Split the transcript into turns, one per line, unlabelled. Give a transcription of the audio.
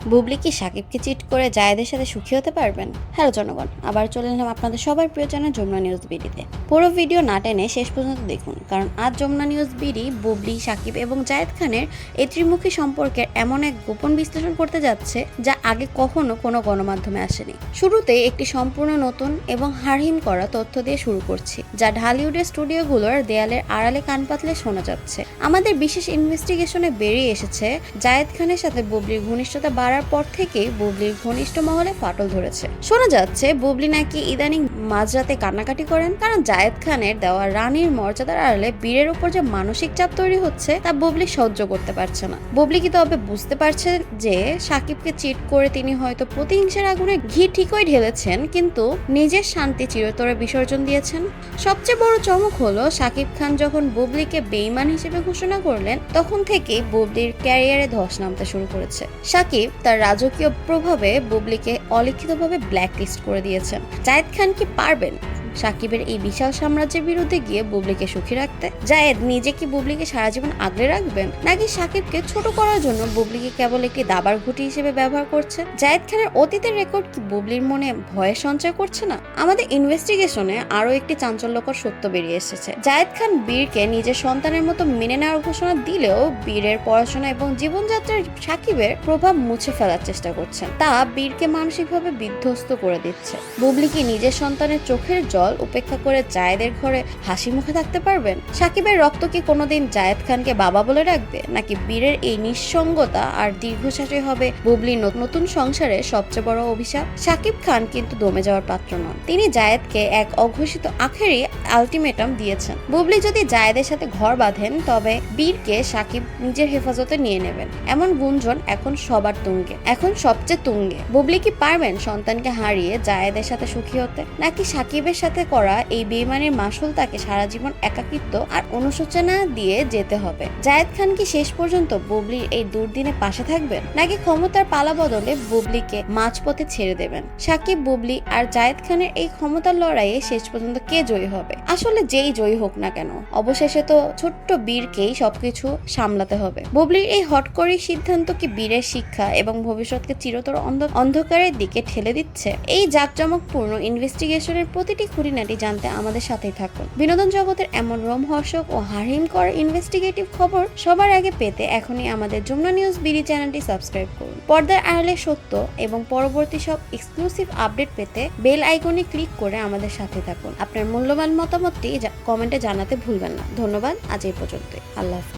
বুবলি কি সাকিবকে চিট করে জায়েদের সাথে সুখী হতে পারবেন? হ্যালো জনগণ, আবার চলে এলাম আপনাদের সবার প্রিয় চ্যানেল যমুনা নিউজ বিডিতে। পুরো ভিডিও না টেনে শেষ পর্যন্ত দেখুন, কারণ আজ যমুনা নিউজ বিডি বুবলি, সাকিব এবং জায়েদ খানের এই ত্রিমুখী সম্পর্কের এমন এক গোপন বিশ্লেষণ করতে যাচ্ছে যা আগে কখনো কোনো গণমাধ্যমে আসেনি। শুরুতে একটি সম্পূর্ণ নতুন এবং হাড়হিম করা তথ্য দিয়ে শুরু করছি, যা ঢালিউডের স্টুডিওগুলোর দেয়ালের আড়ালে কান পাতলে শোনা যাচ্ছে। আমাদের বিশেষ ইনভেস্টিগেশনে বেরিয়ে এসেছে, জায়েদ খানের সাথে বুবলির ঘনিষ্ঠতা বাড়ার পর থেকেই বুবলির ঘনিষ্ঠ মহলে ফাটল ধরেছে। শোনা যাচ্ছে বুবলি নাকি ইদানিং মাঝরাতে কান্নাকাটি করেন, কারণ জায়েদ খানের দেওয়া রানীর মর্যাদার আড়ালে বীরের উপর যে মানসিক চাপ তৈরি হচ্ছে তা বুবলি সহ্য করতে পারছে না। বুবলি কি তবে বুঝতে পারছে যে সাকিবকে চিট করে তিনি হয়তো প্রতিহিংসার আগুনে ঘি ঠিকই ঢেলেছেন, কিন্তু নিজের শান্তি চিরতরে বিসর্জন দিয়েছেন? সবচেয়ে বড় চমক হলো, সাকিব খান যখন বুবলিকে বেঈমান হিসেবে ঘোষণা করলেন, তখন থেকেই বুবলির ক্যারিয়ারে ধস নামতে শুরু করেছে। সাকিব তার রাজকীয় প্রভাবে বুবলিকে অলিখিতভাবে ব্ল্যাকলিস্ট করে দিয়েছেন। জায়েদ খান কি পারবেন সাকিবের এই বিশাল সাম্রাজ্যের বিরুদ্ধে গিয়ে বুবলিকে সুখী রাখতে? জায়েদ নিজে কি বুবলিকে সারা জীবন আগলে রাখবেন, নাকি সাকিবকে ছোট করার জন্য বুবলিকে কেবল একটি দাবার ঘুঁটি হিসেবে ব্যবহার করছে? জায়েদ খানের অতীতের রেকর্ড কি বুবলির মনে ভয়ের সঞ্চয় করছে না? আমাদের ইনভেস্টিগেশনে আরো একটি চাঞ্চল্যকর সত্য বেরিয়ে এসেছে। জায়েদ খান বীরকে নিজের সন্তানের মতো মেনে নেওয়ার ঘোষণা দিলেও বীরের পড়াশোনা এবং জীবনযাত্রায় সাকিবের প্রভাব মুছে ফেলার চেষ্টা করছেন। তা বীরকে মানসিকভাবে বিধ্বস্ত করে দিচ্ছে। বুবলি কি নিজের সন্তানের চোখের জল উপেক্ষা করে জায়েদের ঘরে হাসি মুখে থাকতে পারবেন? সাকিবের রক্ত কি কোনোদিন জায়েদ খানকে বাবা বলে রাখবে, নাকি বীরের এই নিঃসঙ্গতা আর দীর্ঘশ্বাসই হবে বুবলির নতুন সংসারে সবচেয়ে বড় অভিশাপ? সাকিব খান কিন্তু দমে যাওয়ার পাত্র নন। তিনি জায়েদকে এক অঘোষিত আখেরি আলটিমেটাম দিয়েছেন। বুবলি যদি জায়েদের সাথে ঘর বাঁধেন, তবে বীরকে সাকিব নিজের হেফাজতে নিয়ে নেবেন, এমন গুঞ্জন এখন সবার তুঙ্গে, এখন সবচেয়ে তুঙ্গে। বুবলি কি পারবেন সন্তানকে হারিয়ে জায়েদের সাথে সুখী হতে, নাকি সাকিবের সাথে করা এই বেইমানির মাসুল তাকে সারা জীবন একাকিত্ব আর অনুশোচনা দিয়ে যেতে হবে? জায়েদ খান কি শেষ পর্যন্ত বুবলির এই দুর্দিনে পাশে থাকবেন, নাকি ক্ষমতার পালা বদলে বুবলিকে মাঝপথে ছেড়ে দেবেন? সাকিব, বুবলি আর জায়েদ খানের এই ক্ষমতার লড়াইয়ে শেষ পর্যন্ত কে জয়ী হবে? আসলে যেই জয়ী হোক না কেন, অবশেষে তো ছোট্ট বীরকেই সবকিছু সামলাতে হবে। বুবলির এই হটকরি সিদ্ধান্ত কি বীরের শিক্ষা এবং ভবিষ্যৎকে চিরতর অন্ধকারের দিকে ঠেলে দিচ্ছে? এই জাঁকজমকপূর্ণ ইনভেস্টিগেশনের প্রতিটি খুঁটিনাটি জানতে আমাদের সাথেই থাকুন। বিনোদন জগতের এমন রোমহর্ষক ও হাড়হিম করা ইনভেস্টিগেটিভ খবর সবার আগে পেতে এখনই আমাদের যমুনা নিউজ বিডি চ্যানেলটি সাবস্ক্রাইব করুন। পর্দার আড়ালে সত্য এবং পরবর্তী সব এক্সক্লুসিভ আপডেট পেতে বেল আইকনে ক্লিক করে আমাদের সাথে থাকুন। আপনার মূল্যবান মতামতটি কমেন্টে জানাতে ভুলবেন না। ধন্যবাদ, আজ এই পর্যন্তই। আল্লাহ হাফেজ।